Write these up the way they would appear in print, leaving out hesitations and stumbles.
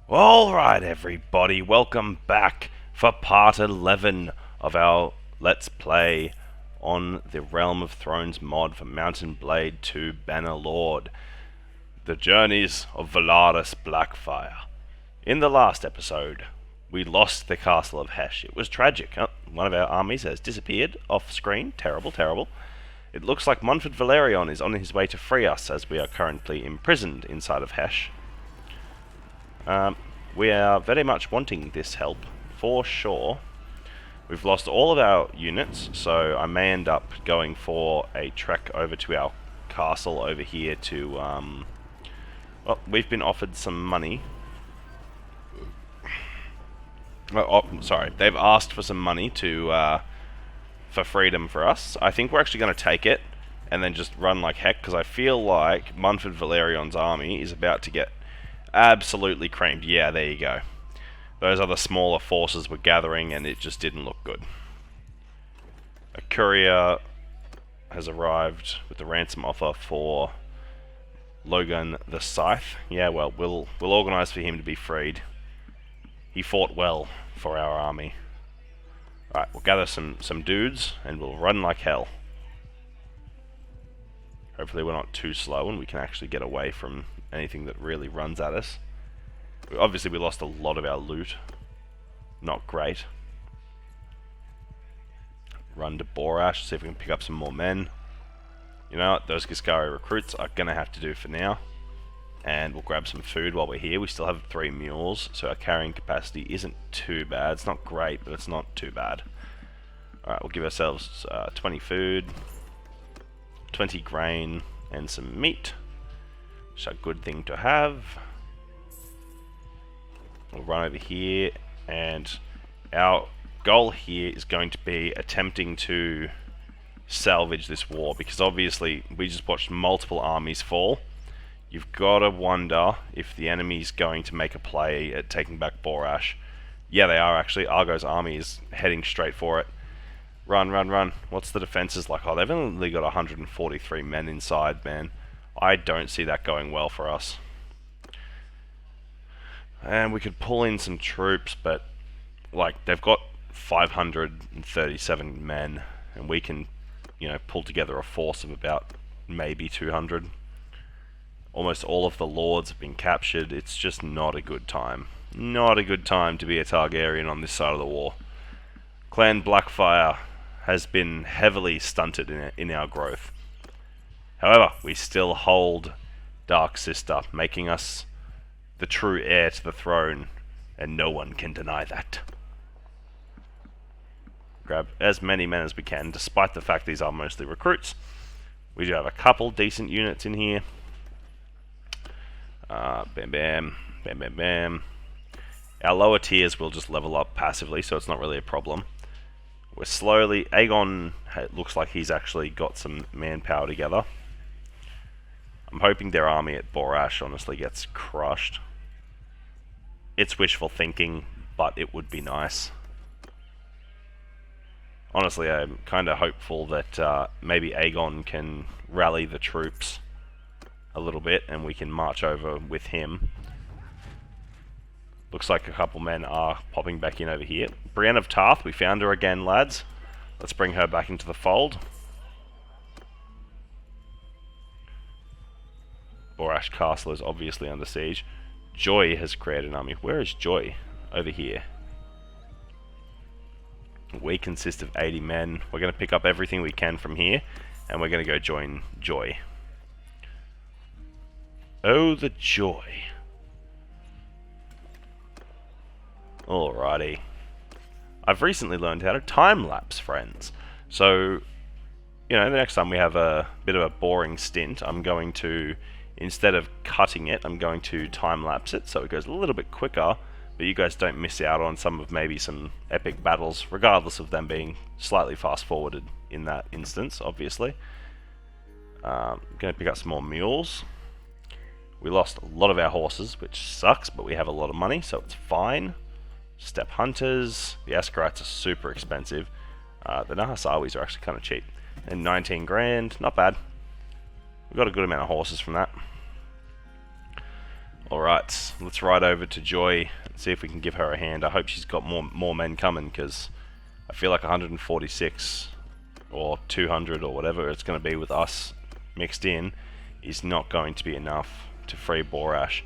Alright everybody, welcome back for part 11 of our Let's Play on the Realm of Thrones mod for Mountain Blade 2 Bannerlord. The Journeys of Valarrys Blackfyre. In the last episode, we lost the castle of Hesh. It was tragic. One of our armies has disappeared off screen. Terrible, terrible. It looks like Montfort Valerion is on his way to free us as we are currently imprisoned inside of Hesh. We are very much wanting this help, for sure. We've lost all of our units, so I may end up going for a trek over to our castle over here to, well, we've been offered some money. Sorry, they've asked for some money to, for freedom for us. I think we're actually going to take it, and then just run like heck, because I feel like Montfort Valerion's army is about to get absolutely creamed. Yeah, there you go. Those other smaller forces were gathering and it just didn't look good. A courier has arrived with the ransom offer for Logan the Scythe. Yeah, well, we'll organise for him to be freed. He fought well for our army. Right, we'll gather some dudes and we'll run like hell. Hopefully we're not too slow and we can actually get away from anything that really runs at us. Obviously we lost a lot of our loot. Not great. Run to Borash, see if we can pick up some more men. You know what, those Giscari recruits are gonna have to do for now. And we'll grab some food while we're here. We still have 3 mules, so our carrying capacity isn't too bad. It's not great, but it's not too bad. Alright, we'll give ourselves 20 food, 20 grain, and some meat. Which is a good thing to have. We'll run over here, and our goal here is going to be attempting to salvage this war, because obviously we just watched multiple armies fall. You've got to wonder if the enemy's going to make a play at taking back Borash. Yeah, they are actually. Argo's army is heading straight for it. Run, run, run. What's the defenses like? Oh, they've only got 143 men inside, man. I don't see that going well for us. And we could pull in some troops, but like they've got 537 men, and we can, you know, pull together a force of about maybe 200. Almost all of the lords have been captured. It's just not a good time. Not a good time to be a Targaryen on this side of the war. Clan Blackfyre has been heavily stunted in our growth. However, we still hold Dark Sister, making us the true heir to the throne, and no one can deny that. Grab as many men as we can, despite the fact these are mostly recruits. We do have a couple decent units in here. Bam bam, bam bam bam. Our lower tiers will just level up passively, so it's not really a problem. We're slowly... Aegon looks like he's actually got some manpower together. I'm hoping their army at Borash honestly gets crushed. It's wishful thinking, but it would be nice. Honestly, I'm kind of hopeful that maybe Aegon can rally the troops a little bit and we can march over with him. Looks like a couple men are popping back in over here. Brienne of Tarth, we found her again, lads. Let's bring her back into the fold. Borash Castle is obviously under siege. Joy has created an army. Where is Joy? Over here. We consist of 80 men. We're going to pick up everything we can from here, and we're going to go join Joy. Oh, the joy. Alrighty. I've recently learned how to time-lapse, friends. So, you know, the next time we have a bit of a boring stint, I'm going to... Instead of cutting it, I'm going to time-lapse it so it goes a little bit quicker, but you guys don't miss out on maybe some epic battles, regardless of them being slightly fast-forwarded in that instance, obviously. I'm going to pick up some more mules. We lost a lot of our horses, which sucks, but we have a lot of money, so it's fine. Steppe Hunters. The Askarites are super expensive. The Nahasawis are actually kind of cheap. And 19 grand, not bad. We got a good amount of horses from that. Alright, let's ride over to Joy and see if we can give her a hand. I hope she's got more men coming, because I feel like 146 or 200 or whatever it's going to be with us mixed in is not going to be enough to free Borash.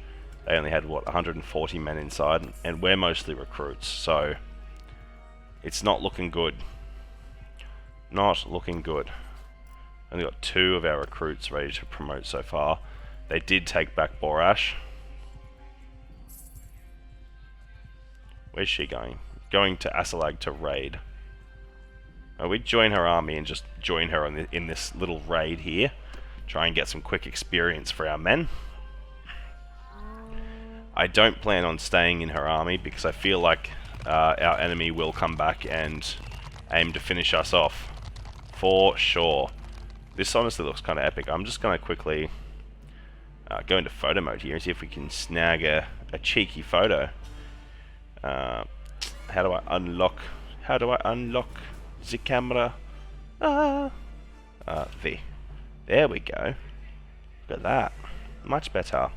They only had, what, 140 men inside, and we're mostly recruits, so it's not looking good. Not looking good. Only got 2 of our recruits ready to promote so far. They did take back Borash. Where's she going? Going to Asalag to raid. We join her army and just join her in this little raid here. Try and get some quick experience for our men. I don't plan on staying in her army because I feel like our enemy will come back and aim to finish us off. For sure. This honestly looks kind of epic. I'm just going to quickly go into photo mode here and see if we can snag a cheeky photo. How do I unlock the camera? There we go. Look at that. Much better.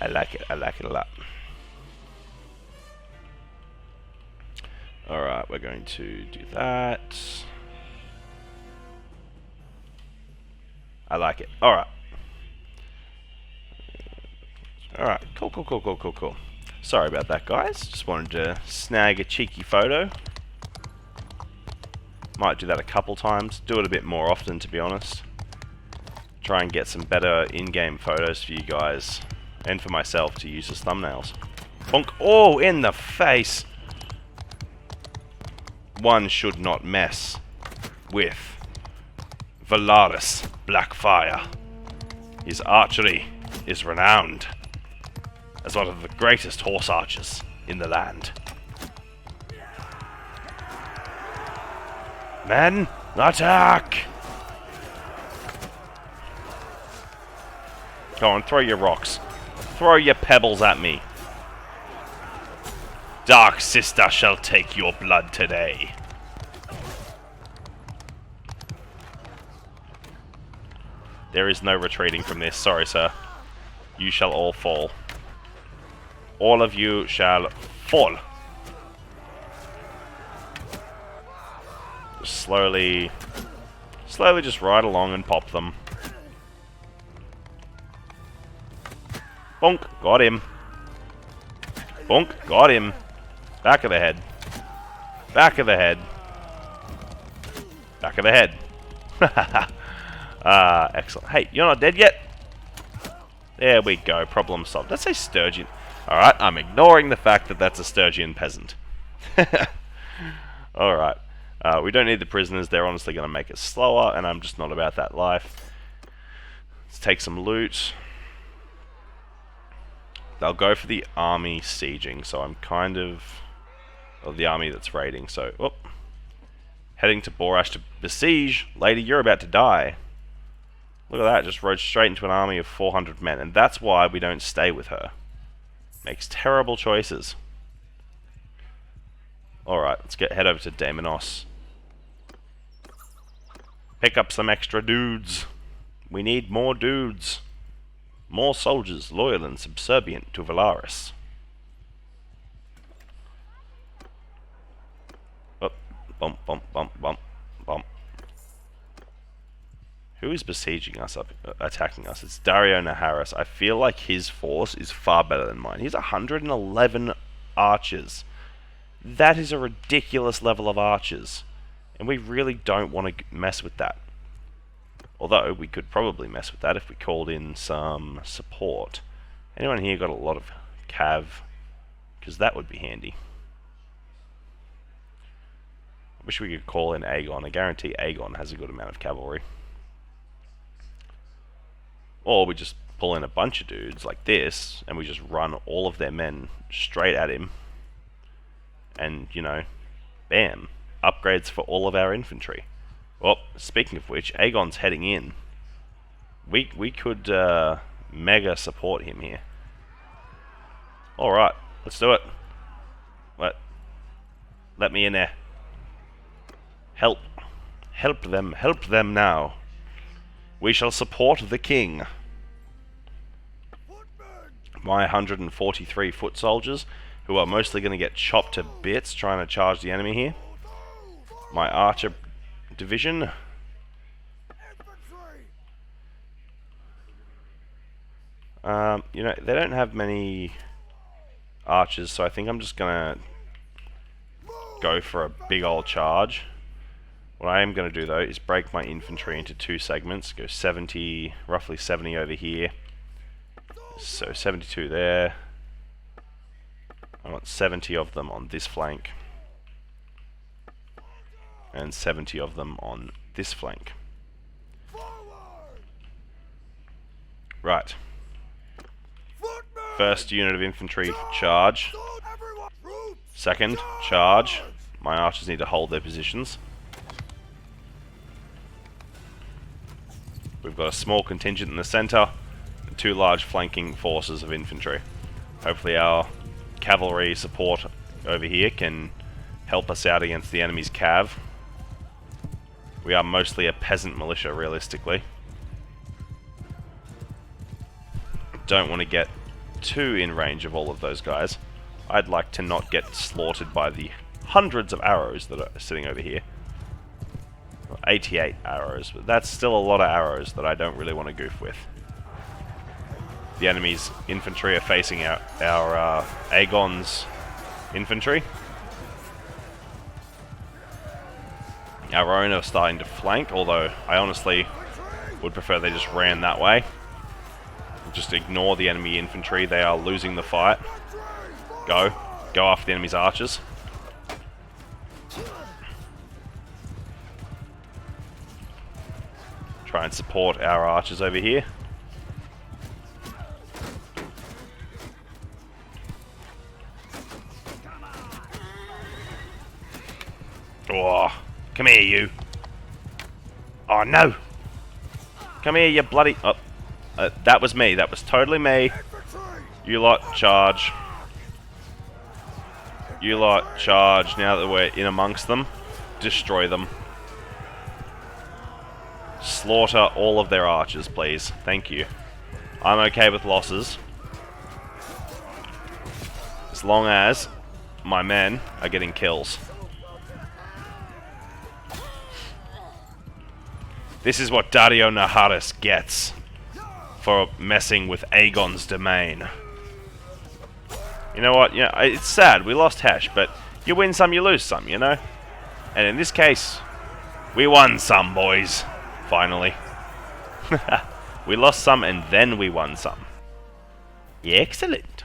I like it a lot. Alright, we're going to do that. I like it. Alright. Alright, cool. Sorry about that, guys. Just wanted to snag a cheeky photo. Might do that a couple times. Do it a bit more often, to be honest. Try and get some better in-game photos for you guys. And for myself to use as thumbnails. Bonk. Oh, in the face! One should not mess with Valarrys Blackfyre. His archery is renowned as one of the greatest horse archers in the land. Men, attack! Go on, throw your rocks. Throw your pebbles at me. Dark sister shall take your blood today. There is no retreating from this. Sorry, sir. You shall all fall. All of you shall fall. Just slowly just ride along and pop them. Bonk, got him. Bonk, got him. Back of the head. Back of the head. Back of the head. Excellent. Hey, you're not dead yet? There we go, problem solved. Let's say Sturgeon. Alright, I'm ignoring the fact that that's a Sturgeon peasant. Alright. We don't need the prisoners, they're honestly going to make us slower, and I'm just not about that life. Let's take some loot. They'll go for the army sieging, so I'm kind of the army that's raiding, so, whoop. Heading to Borash to besiege. Lady, you're about to die. Look at that, just rode straight into an army of 400 men, and that's why we don't stay with her. Makes terrible choices. Alright, let's head over to Daemonos. Pick up some extra dudes. We need more dudes. More soldiers loyal and subservient to Valarrys. Oh, bump, bump, bump, bump, bump. Who is besieging us, attacking us? It's Dario Naharis. I feel like his force is far better than mine. He's 111 archers. That is a ridiculous level of archers. And we really don't want to mess with that. Although, we could probably mess with that if we called in some support. Anyone here got a lot of cav? Because that would be handy. I wish we could call in Aegon. I guarantee Aegon has a good amount of cavalry. Or we just pull in a bunch of dudes like this, and we just run all of their men straight at him. And, you know, bam. Upgrades for all of our infantry. Well, speaking of which, Aegon's heading in. We could mega support him here. Alright, let's do it. What? Let me in there. Help. Help them now. We shall support the king. My 143 foot soldiers, who are mostly going to get chopped to bits trying to charge the enemy here. My archer division. You know, they don't have many archers, so I think I'm just going to go for a big old charge. What I am going to do though is break my infantry into two segments. Go 70, roughly 70 over here. So 72 there. I want 70 of them on this flank. And 70 of them on this flank. Right. First unit of infantry, charge. Second, charge. My archers need to hold their positions. We've got a small contingent in the centre, and two large flanking forces of infantry. Hopefully our cavalry support over here can help us out against the enemy's cav. We are mostly a peasant militia, realistically. Don't want to get too in range of all of those guys. I'd like to not get slaughtered by the hundreds of arrows that are sitting over here. 88 arrows, but that's still a lot of arrows that I don't really want to goof with. The enemy's infantry are facing our Aegon's infantry. Our own are starting to flank, although I honestly would prefer they just ran that way. Just ignore the enemy infantry, they are losing the fight. Go after the enemy's archers. Try and support our archers over here. Oh, come here, you. Oh, no. Come here, you bloody... Oh, that was me. That was totally me. You lot, charge. You lot, charge. Now that we're in amongst them, destroy them. Slaughter all of their archers, please. Thank you. I'm okay with losses. As long as my men are getting kills. This is what Dario Naharis gets for messing with Aegon's domain. You know what? Yeah, it's sad. We lost Hesh, but you win some, you lose some, you know? And in this case, we won some, boys. Finally. We lost some and then we won some. Yeah, excellent.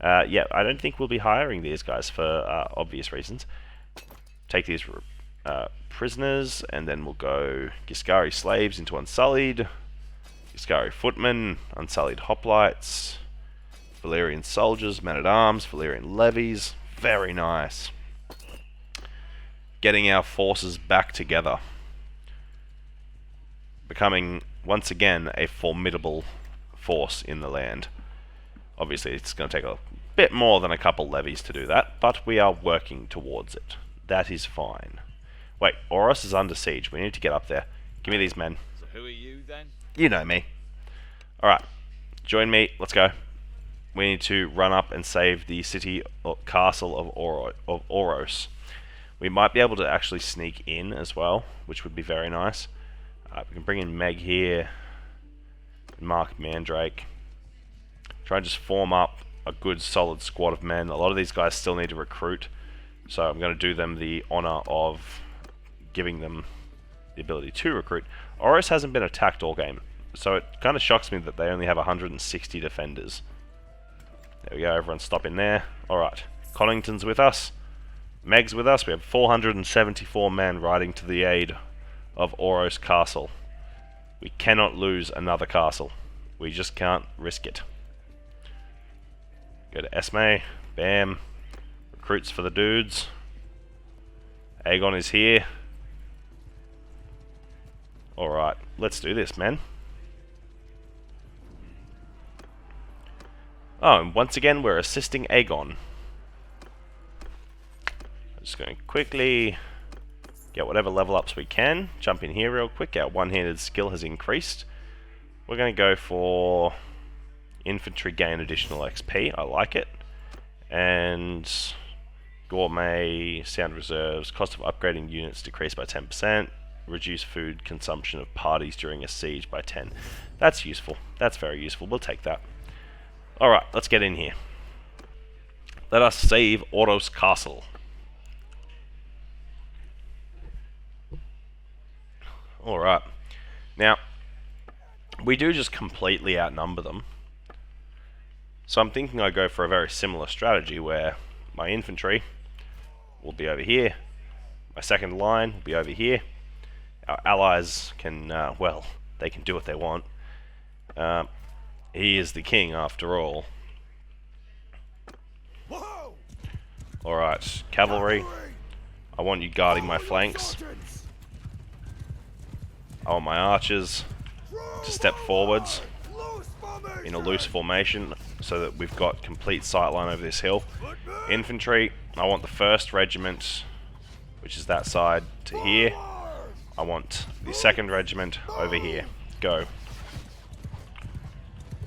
Yeah, I don't think we'll be hiring these guys for obvious reasons. Take these prisoners, and then we'll go Giscari slaves into Unsullied, Giscari footmen, Unsullied hoplites, Valyrian soldiers, men-at-arms, Valyrian levies. Very nice. Getting our forces back together. Becoming, once again, a formidable force in the land. Obviously, it's going to take a bit more than a couple levies to do that, but we are working towards it. That is fine. Wait, Oros is under siege. We need to get up there. Give me these men. So who are you, then? You know me. Alright, join me. Let's go. We need to run up and save the city or castle of Oros. We might be able to actually sneak in as well, which would be very nice. We can bring in Meg here, Mark Mandrake. Try and just form up a good solid squad of men. A lot of these guys still need to recruit, so I'm going to do them the honor of giving them the ability to recruit. Oros hasn't been attacked all game, so it kind of shocks me that they only have 160 defenders. There we go, everyone stop in there. Alright, Connington's with us. Meg's with us. We have 474 men riding to the aid of Oros Castle. We cannot lose another castle. We just can't risk it. Go to Esme. Bam. Recruits for the dudes. Aegon is here. Alright, let's do this, man. Oh, and once again we're assisting Aegon. Just going to quickly get whatever level ups we can. Jump in here real quick. Our one-handed skill has increased. We're going to go for infantry gain additional XP. I like it. And gourmet, sound reserves, cost of upgrading units decreased by 10%. Reduce food consumption of parties during a siege by 10. That's useful. That's very useful. We'll take that. Alright, let's get in here. Let us save Oros Castle. Alright. Now, we do just completely outnumber them. So I'm thinking I go for a very similar strategy where my infantry will be over here. My second line will be over here. Our allies can, well, they can do what they want. He is the king after all. Alright, cavalry. I want you guarding my flanks. I want my archers to step forwards in a loose formation so that we've got complete sightline over this hill. Infantry, I want the 1st regiment, which is that side, to here. I want the 2nd regiment over here. Go.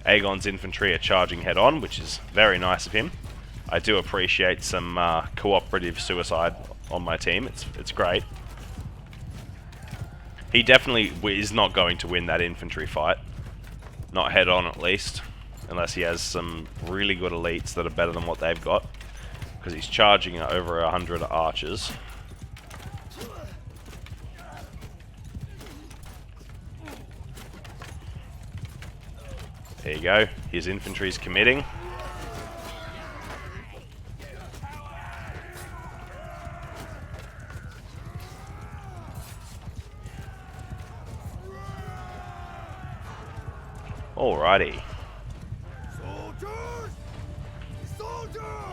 Aegon's infantry are charging head on, which is very nice of him. I do appreciate some cooperative suicide on my team. It's great. He definitely is not going to win that infantry fight. Not head on, at least. Unless he has some really good elites that are better than what they've got. Because he's charging over 100 archers. There you go. His infantry's committing. Alrighty.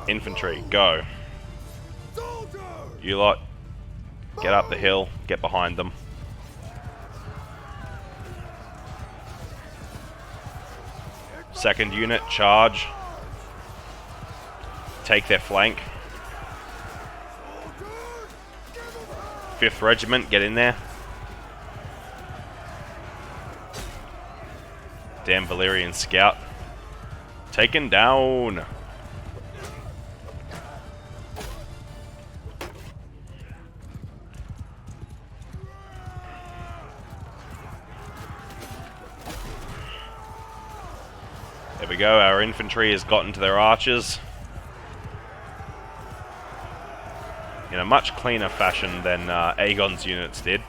Infantry, go. You lot, get up the hill, get behind them. Second unit, charge. Take their flank. 5th regiment, get in there. Damn Valyrian scout. Taken down. There we go, our infantry has gotten to their archers in a much cleaner fashion than Aegon's units did.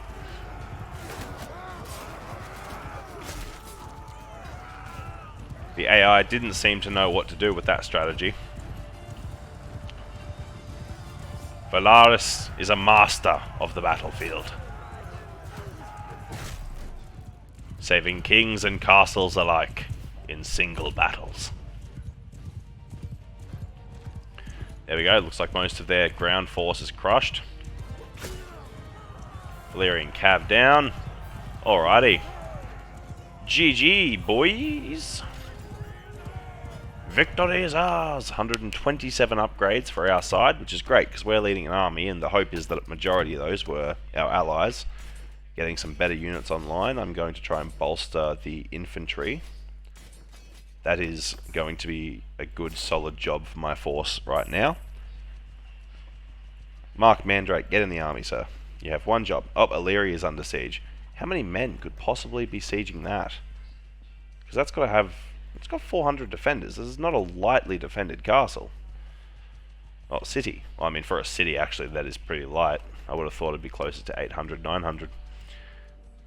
The AI didn't seem to know what to do with that strategy. Valarrys is a master of the battlefield, saving kings and castles alike in single battles. There we go, looks like most of their ground force is crushed. Valyrian cav down. Alrighty. GG, boys. Victory is ours! 127 upgrades for our side, which is great because we're leading an army, and the hope is that a majority of those were our allies getting some better units online. I'm going to try and bolster the infantry. That is going to be a good solid job for my force right now. Mark Mandrake, get in the army, sir. You have one job. Oh, Illyria is under siege. How many men could possibly be sieging that? Because that's got to have... It's got 400 defenders. This is not a lightly defended castle. Oh, city. Well, I mean, for a city, actually, that is pretty light. I would have thought it'd be closer to 800, 900.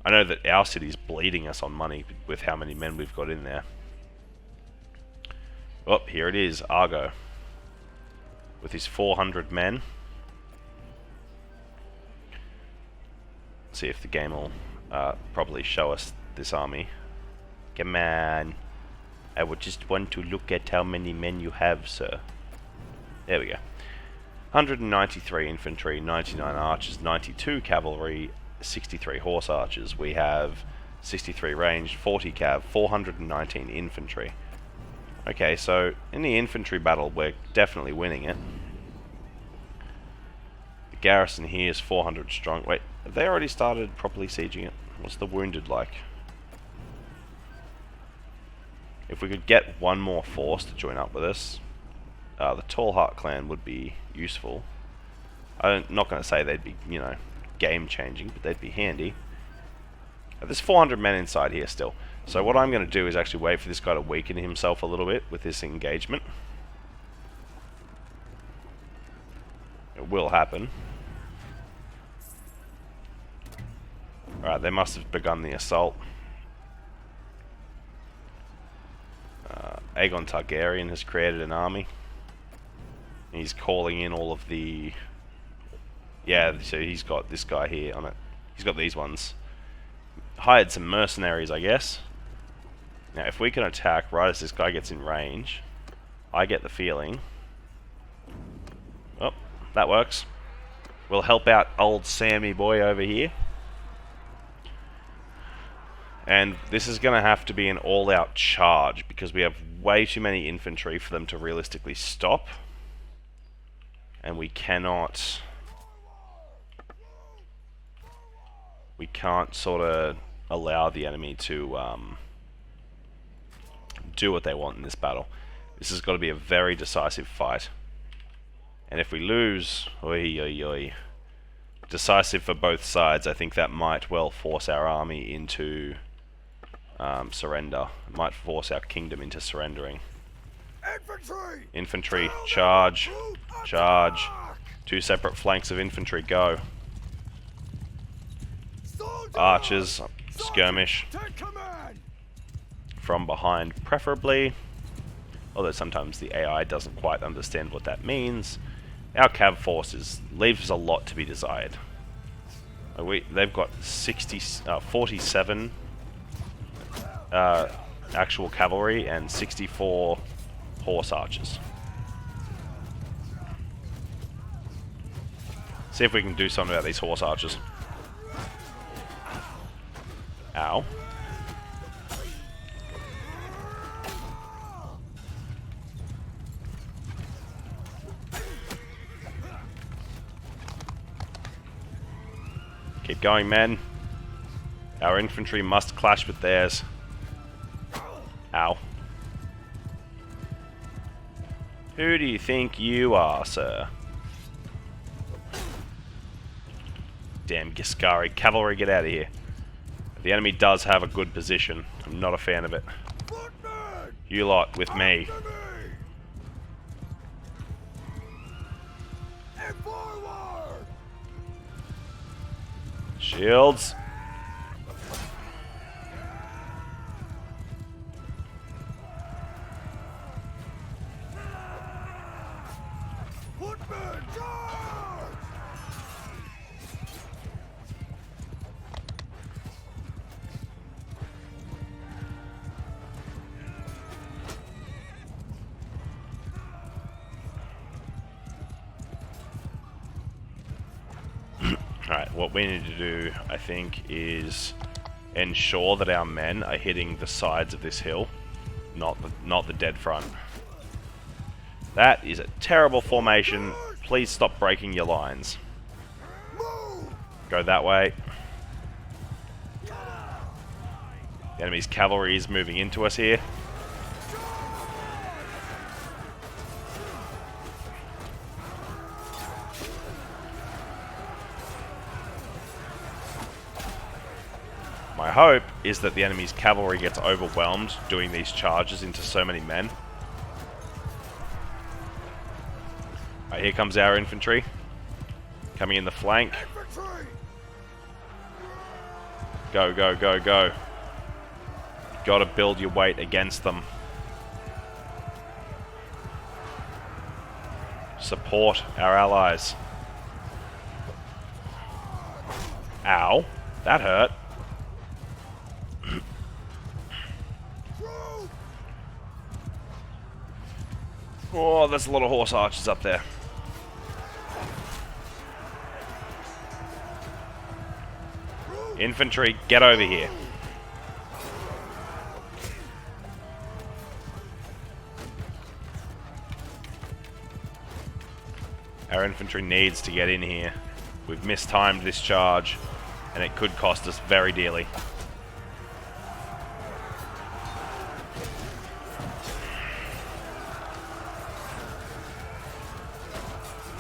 I know that our city's bleeding us on money with how many men we've got in there. Oh, here it is, Argo. With his 400 men. Let's see if the game will probably show us this army. Come on. I would just want to look at how many men you have, sir. There we go. 193 infantry, 99 archers, 92 cavalry, 63 horse archers. We have 63 ranged, 40 cav, 419 infantry. Okay, so in the infantry battle, we're definitely winning it. Garrison here is 400 strong. Wait, have they already started properly sieging it? What's the wounded like? If we could get one more force to join up with us, the Tall Heart clan would be useful. I'm not going to say they'd be, you know, game-changing, but they'd be handy. There's 400 men inside here still. So what I'm going to do is actually wait for this guy to weaken himself a little bit with this engagement. It will happen. Alright, they must have begun the assault. Aegon Targaryen has created an army. He's calling in all of the... Yeah, so he's got this guy here on it. He's got these ones. Hired some mercenaries, I guess. Now, if we can attack right as this guy gets in range, I get the feeling... Oh, that works. We'll help out old Sammy boy over here. And this is going to have to be an all-out charge, because we have way too many infantry for them to realistically stop. And we cannot... We can't sort of allow the enemy to do what they want in this battle. This has got to be a very decisive fight. And if we lose... Oi, oi, oi. Decisive for both sides, I think that might well force our army into... surrender. It might force our kingdom into surrendering. Infantry, charge, charge. 2 separate flanks of infantry, go. Archers, skirmish. From behind, preferably. Although sometimes the AI doesn't quite understand what that means. Our cav forces leaves a lot to be desired. They've got 47 actual cavalry and 64 horse archers. See if we can do something about these horse archers. Ow. Keep going, men. Our infantry must clash with theirs. Ow. Who do you think you are, sir? Damn Giscari cavalry, get out of here. The enemy does have a good position. I'm not a fan of it. You lot with me. Shields. Alright, what we need to do, I think, is ensure that our men are hitting the sides of this hill, not the dead front. That is a terrible formation. Please stop breaking your lines. Go that way. The enemy's cavalry is moving into us here. My hope is that the enemy's cavalry gets overwhelmed doing these charges into so many men. Alright, here comes our infantry. Coming in the flank. Go, go, go, go. Gotta build your weight against them. Support our allies. Ow. That hurt. Oh, there's a lot of horse archers up there. Infantry, get over here. Our infantry needs to get in here. We've mistimed this charge, and it could cost us very dearly.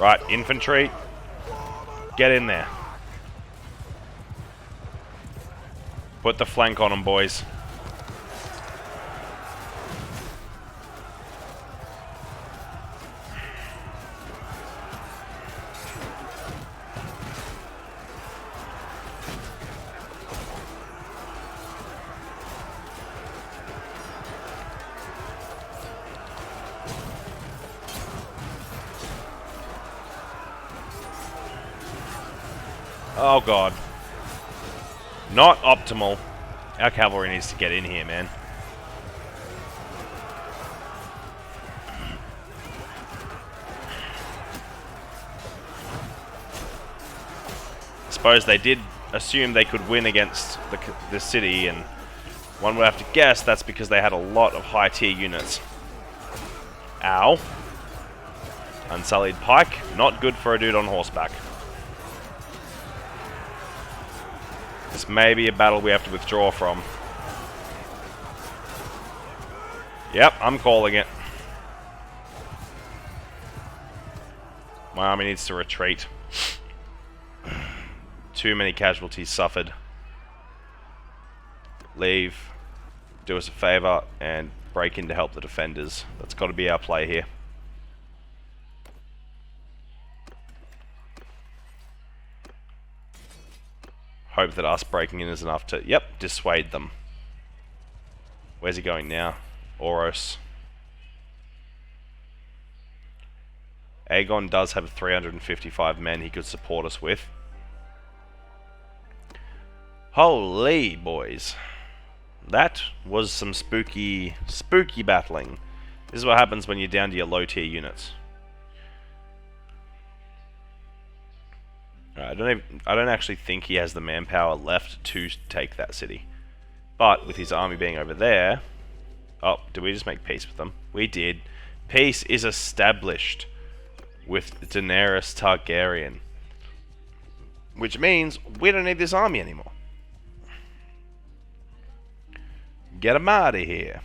Right, infantry, get in there. Put the flank on them, boys. Oh god. Not optimal. Our cavalry needs to get in here, man. I suppose they did assume they could win against the city, and one would have to guess that's because they had a lot of high tier units. Ow. Unsullied pike. Not good for a dude on horseback. This may be a battle we have to withdraw from. Yep, I'm calling it. My army needs to retreat. Too many casualties suffered. Leave. Do us a favor and break in to help the defenders. That's got to be our play here. Hope that us breaking in is enough to, yep, dissuade them. Where's he going now? Oros. Aegon does have 355 men he could support us with. Holy boys. That was some spooky battling. This is what happens when you're down to your low tier units. I don't actually think he has the manpower left to take that city. But with his army being over there... Oh, did we just make peace with them? We did. Peace is established with Daenerys Targaryen. Which means we don't need this army anymore. Get him out of here.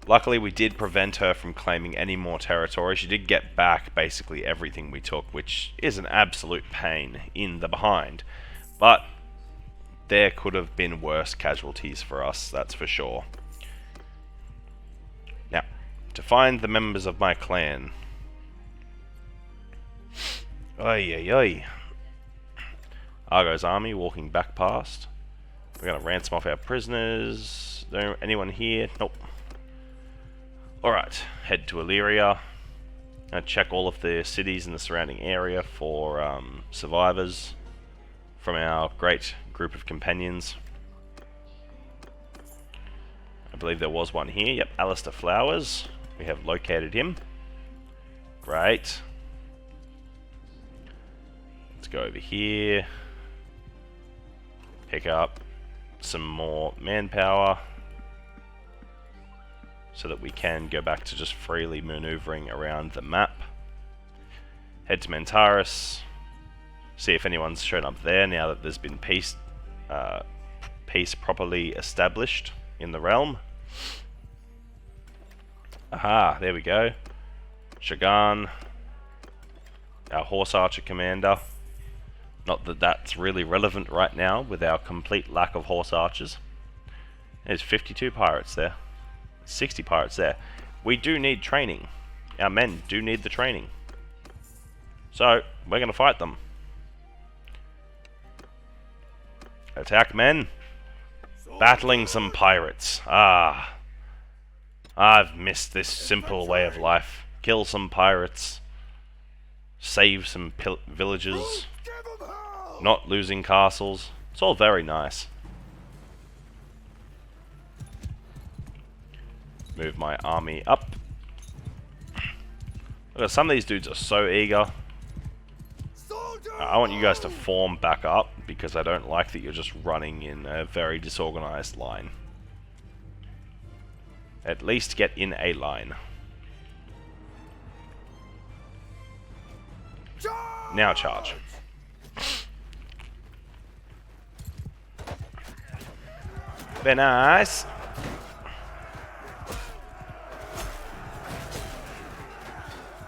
Luckily, we did prevent her from claiming any more territory. She did get back basically everything we took, which is an absolute pain in the behind. But there could have been worse casualties for us, that's for sure. Now, to find the members of my clan. Oi, oi, oi. Argo's army walking back past. We're going to ransom off our prisoners. Is there anyone here? Nope. Alright, head to Illyria. Check all of the cities in the surrounding area for survivors from our great group of companions. I believe there was one here. Yep, Alistair Flowers. We have located him. Great. Let's go over here. Pick up some more manpower, so that we can go back to just freely maneuvering around the map. Head to Mentaris. See if anyone's shown up there now that there's been peace properly established in the realm. Aha, there we go. Shagan, our horse archer commander. Not that that's really relevant right now with our complete lack of horse archers. There's 52 pirates there. 60 pirates there. We do need training. Our men do need the training. So, we're going to fight them. Attack, men. Battling some pirates. Ah. I've missed this simple way of life. Kill some pirates. Save some villages. Not losing castles. It's all very nice. Move my army up. Look, some of these dudes are so eager. I want you guys to form back up because I don't like that you're just running in a very disorganized line. At least get in a line. Now charge. Very nice.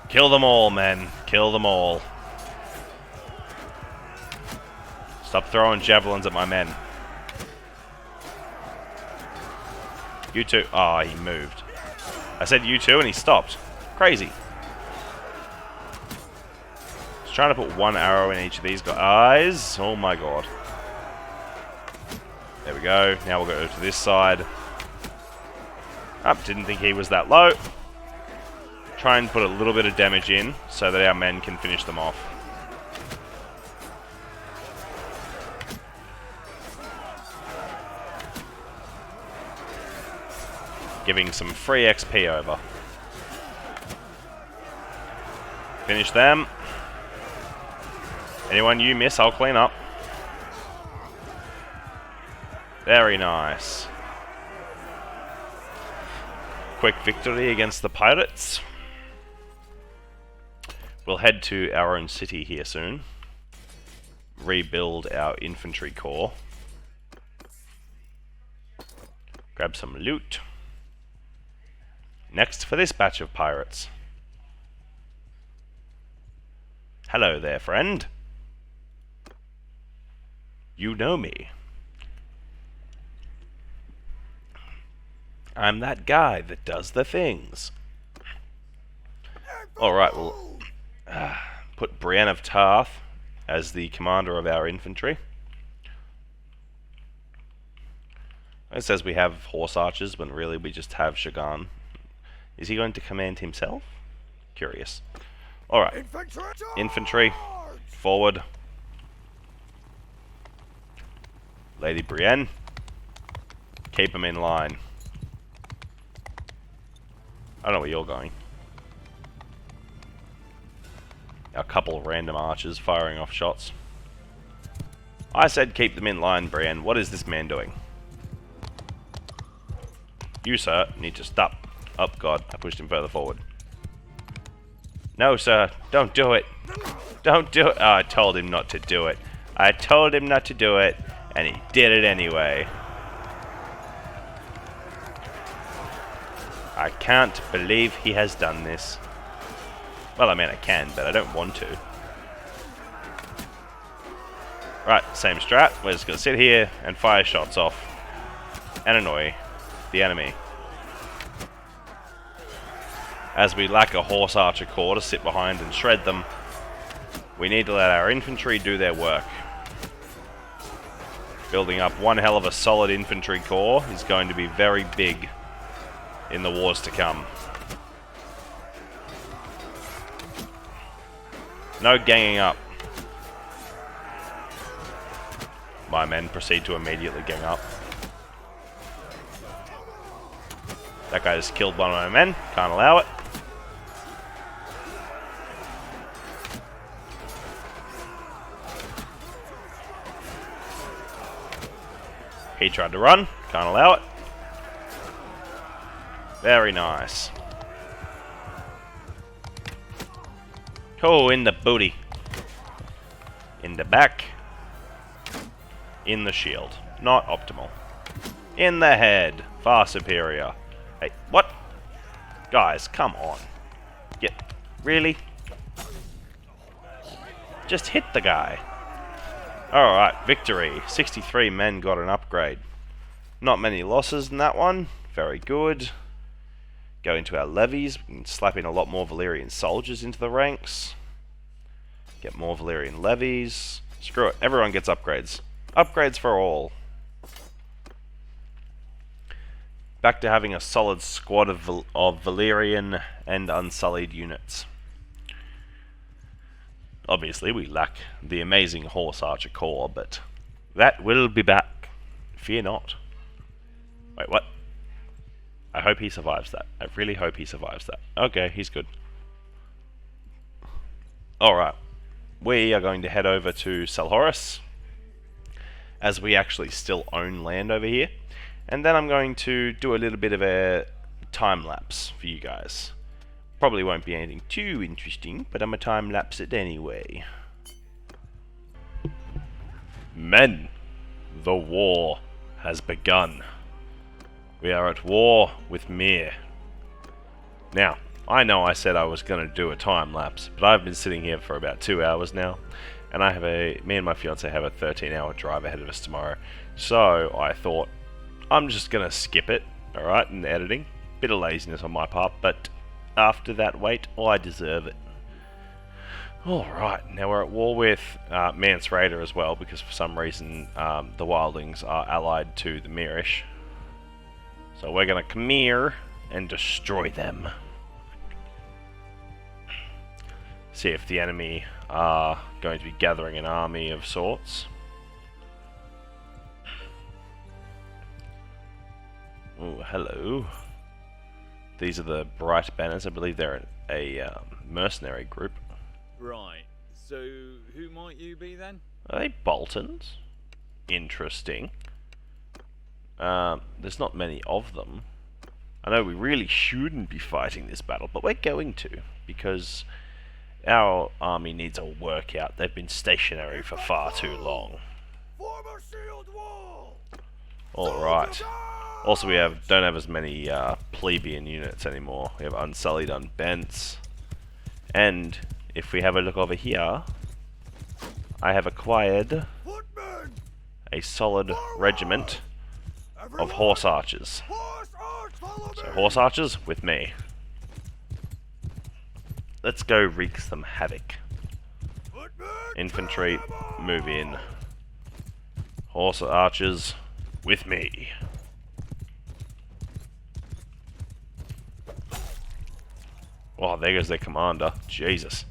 Kill them all, men. Kill them all. Stop throwing javelins at my men. You two. Oh, he moved. I said you two and he stopped. Crazy. Just trying to put one arrow in each of these guys. Oh my god. There we go. Now we'll go to this side. Didn't think he was that low. Try and put a little bit of damage in so that our men can finish them off. Giving some free XP over. Finish them. Anyone you miss, I'll clean up. Very nice. Quick victory against the pirates. We'll head to our own city here soon. Rebuild our infantry corps. Grab some loot. Next for this batch of pirates. Hello there, friend. You know me. I'm that guy that does the things. Alright, we'll put Brienne of Tarth as the commander of our infantry. It says we have horse archers, when really we just have Shagan. Is he going to command himself? Curious. Alright. Infantry. Forward. Lady Brienne. Keep them in line. I don't know where you're going. A couple of random archers firing off shots. I said keep them in line, Brienne. What is this man doing? You, sir, need to stop. Oh, God. I pushed him further forward. No, sir. Don't do it. Don't do it. Oh, I told him not to do it. I told him not to do it, and he did it anyway. I can't believe he has done this. Well, I mean, I can, but I don't want to. Right, same strat. We're just going to sit here and fire shots off and annoy the enemy. As we lack a horse archer corps to sit behind and shred them, we need to let our infantry do their work. Building up one hell of a solid infantry corps is going to be very big in the wars to come. No ganging up. My men proceed to immediately gang up. That guy just killed one of my men. Can't allow it. He tried to run. Can't allow it. Very nice. Oh, in the booty. In the back. In the shield. Not optimal. In the head. Far superior. Hey, what? Guys, come on. Yeah, really? Just hit the guy. Alright, victory. 63 men got an upgrade. Not many losses in that one. Very good. Go into our levies. We can slap in a lot more Valyrian soldiers into the ranks. Get more Valyrian levies. Screw it. Everyone gets upgrades. Upgrades for all. Back to having a solid squad of Valyrian and Unsullied units. Obviously, we lack the amazing Horse Archer Corps, but that will be back. Fear not. Wait, what? I hope he survives that. I really hope he survives that. Okay, he's good. Alright. We are going to head over to Selhorys, as we actually still own land over here. And then I'm going to do a little bit of a time lapse for you guys. Probably won't be anything too interesting, but I'm a time lapse it anyway. Men, the war has begun. We are at war with Mir. Now, I know I said I was going to do a time lapse, but I've been sitting here for about 2 hours now, and me and my fiance have a 13-hour drive ahead of us tomorrow. So I thought, I'm just going to skip it, alright, in the editing. Bit of laziness on my part, but after that wait, I deserve it. Alright, now we're at war with Mance Raider as well, because for some reason the Wildlings are allied to the Mirish. So we're going to come here and destroy them. See if the enemy are going to be gathering an army of sorts. Oh, hello. These are the Bright Banners. I believe they're a mercenary group. Right. So, who might you be then? Are they Boltons? Interesting. There's not many of them. I know we really shouldn't be fighting this battle, but we're going to, because our army needs a workout. They've been stationary for far too long. Alright. Also, we don't have as many plebeian units anymore. We have Unsullied, Unbents. And if we have a look over here, I have acquired a solid regiment of horse archers. So horse archers with me. Let's go wreak some havoc. Infantry, move in. Horse archers with me. Oh, there goes their commander. Jesus.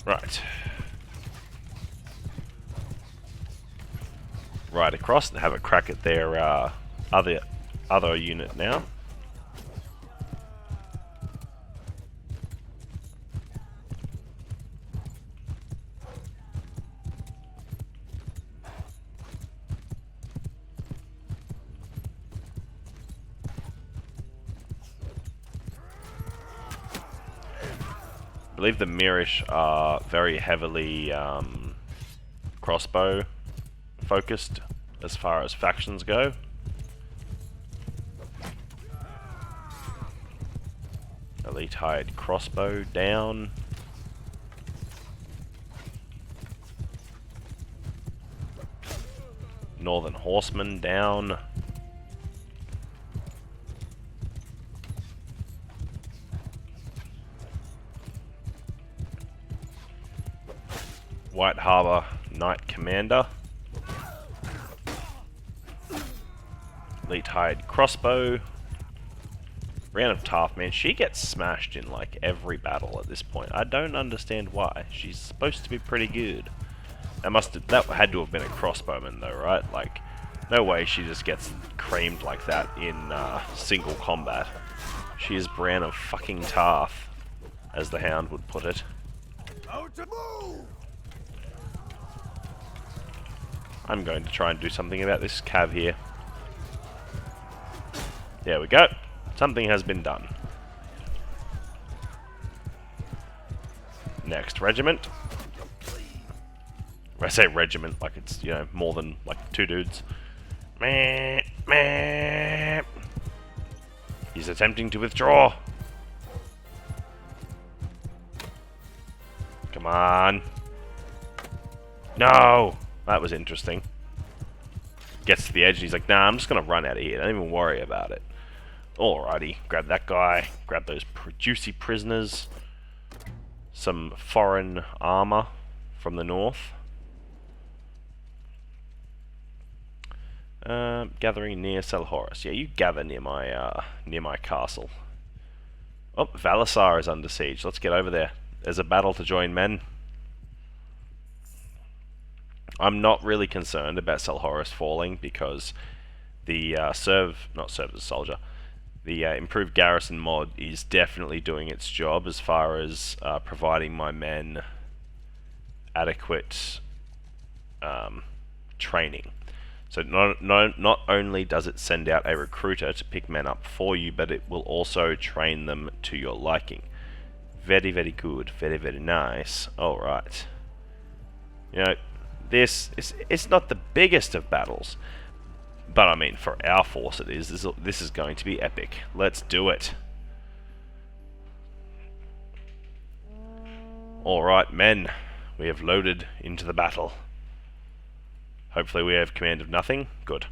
Right. Right across and have a crack at their other unit now. I believe the Mirish are very heavily crossbow focused as far as factions go. Elite hired crossbow down. Northern horsemen down. White Harbour Knight Commander. Elite hired crossbow. Brienne of Tarth, man, she gets smashed in like every battle at this point. I don't understand why. She's supposed to be pretty good. That had to have been a crossbowman though, right? Like, no way she just gets creamed like that in single combat. She is Brienne of fucking Tarth, as the Hound would put it. I'm going to try and do something about this cav here. There we go. Something has been done. Next regiment. I say regiment like it's, you know, more than like 2 dudes. Meh, meh. He's attempting to withdraw. Come on. No! That was interesting. Gets to the edge and he's like, nah, I'm just gonna run out of here. Don't even worry about it. Alrighty, grab that guy. Grab those juicy prisoners. Some foreign armor from the north. Gathering near Selhorus. Yeah, you gather near my castle. Oh, Valarrys is under siege. Let's get over there. There's a battle to join, men. I'm not really concerned about Selhorus falling because The not serve as a soldier. The improved garrison mod is definitely doing its job as far as providing my men adequate training. So not only does it send out a recruiter to pick men up for you, but it will also train them to your liking. Very, very good. Very, very nice. Alright. You know, this is it's not the biggest of battles, but I mean, for our force it is. This is going to be epic. Let's do it. Alright, men. We have loaded into the battle. Hopefully we have command of nothing. Good.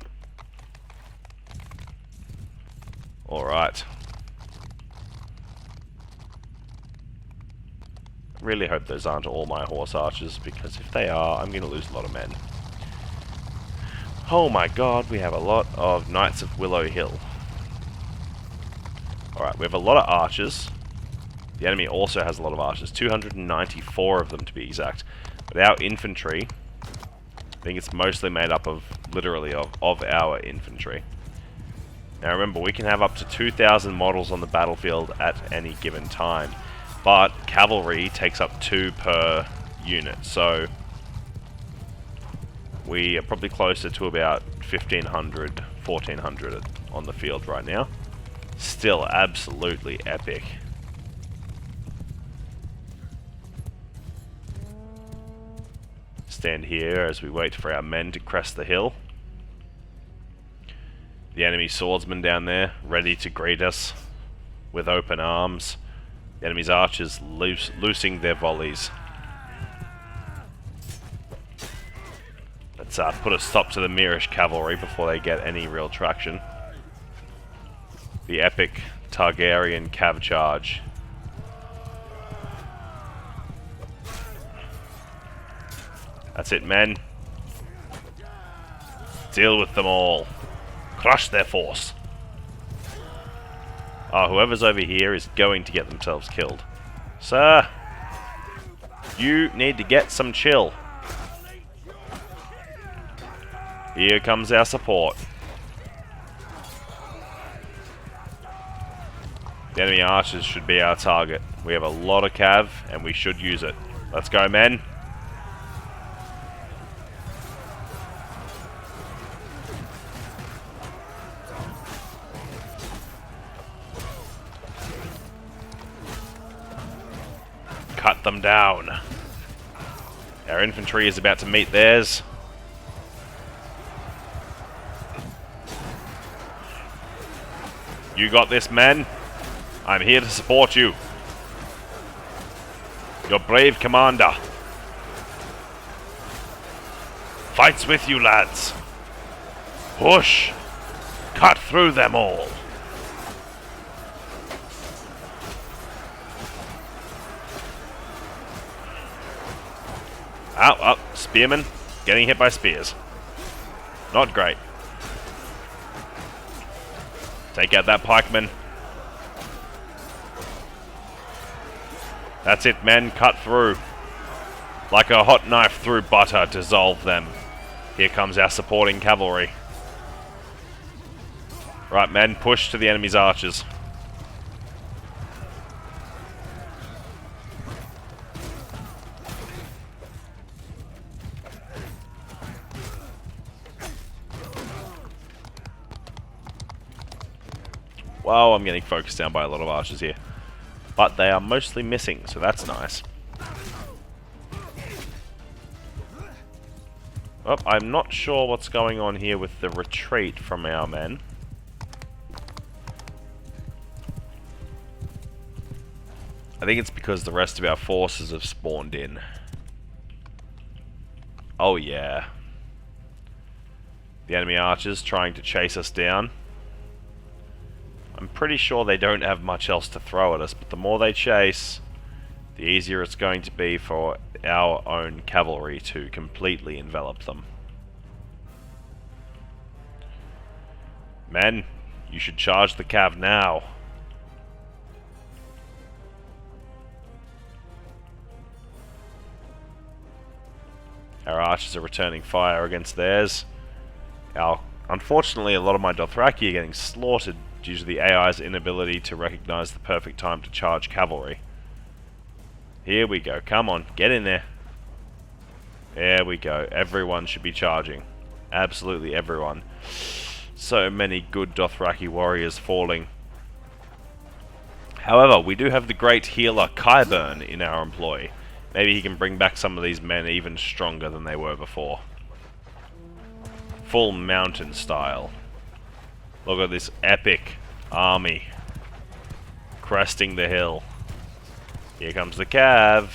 Alright. Really hope those aren't all my horse archers, because if they are, I'm going to lose a lot of men. Oh my god, we have a lot of Knights of Willow Hill. Alright, we have a lot of archers. The enemy also has a lot of archers, 294 of them to be exact. But our infantry, I think it's mostly made up of, literally, of our infantry. Now remember, we can have up to 2,000 models on the battlefield at any given time. But cavalry takes up 2 per unit, so we are probably closer to about 1,500, 1,400 on the field right now. Still absolutely epic. Stand here as we wait for our men to crest the hill. The enemy swordsman down there, ready to greet us with open arms. The enemy's archers loosing their volleys. Let's put a stop to the Mirish cavalry before they get any real traction. The epic Targaryen cav charge. That's it, men. Deal with them all. Crush their force. Whoever's over here is going to get themselves killed. Sir, you need to get some chill. Here comes our support. The enemy archers should be our target. We have a lot of cav, and we should use it. Let's go, men. Cut them down. Our infantry is about to meet theirs. You got this, men. I'm here to support you. Your brave commander. Fights with you, lads. Push. Cut through them all. Oh, spearmen getting hit by spears. Not great. Take out that pikeman. That's it, men. Cut through. Like a hot knife through butter, dissolve them. Here comes our supporting cavalry. Right, men, push to the enemy's archers. Wow, I'm getting focused down by a lot of archers here. But they are mostly missing, so that's nice. Oh, I'm not sure what's going on here with the retreat from our men. I think it's because the rest of our forces have spawned in. Oh yeah. The enemy archers trying to chase us down. I'm pretty sure they don't have much else to throw at us, but the more they chase, the easier it's going to be for our own cavalry to completely envelop them. Men, you should charge the cav now. Our archers are returning fire against theirs. Our Unfortunately, a lot of my Dothraki are getting slaughtered due to the AI's inability to recognize the perfect time to charge cavalry. Here we go. Come on, get in there. There we go. Everyone should be charging. Absolutely everyone. So many good Dothraki warriors falling. However, we do have the great healer Qyburn in our employ. Maybe he can bring back some of these men even stronger than they were before. Full mountain style. Look at this epic army cresting the hill. Here comes the cav.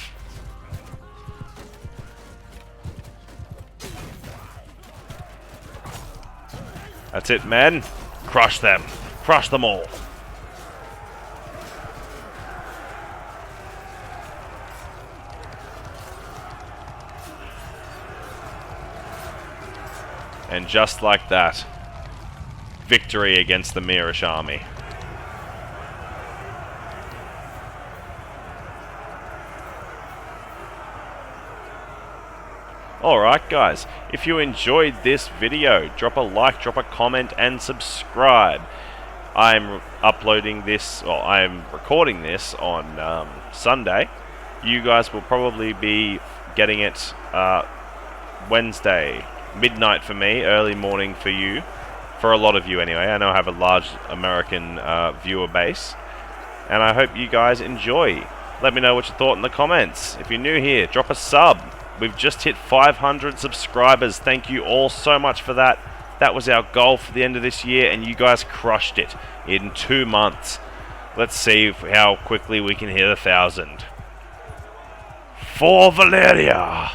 That's it, men. Crush them. Crush them all. And just like that, victory against the Mirish army. Alright guys, if you enjoyed this video, drop a like, drop a comment and subscribe. I'm uploading this, or I'm recording this on Sunday. You guys will probably be getting it Wednesday, midnight for me, early morning for you. For a lot of you anyway. I know I have a large American viewer base. And I hope you guys enjoy. Let me know what you thought in the comments. If you're new here, drop a sub. We've just hit 500 subscribers. Thank you all so much for that. That was our goal for the end of this year, and you guys crushed it in 2 months. Let's see how quickly we can hit 1,000. For Valyria!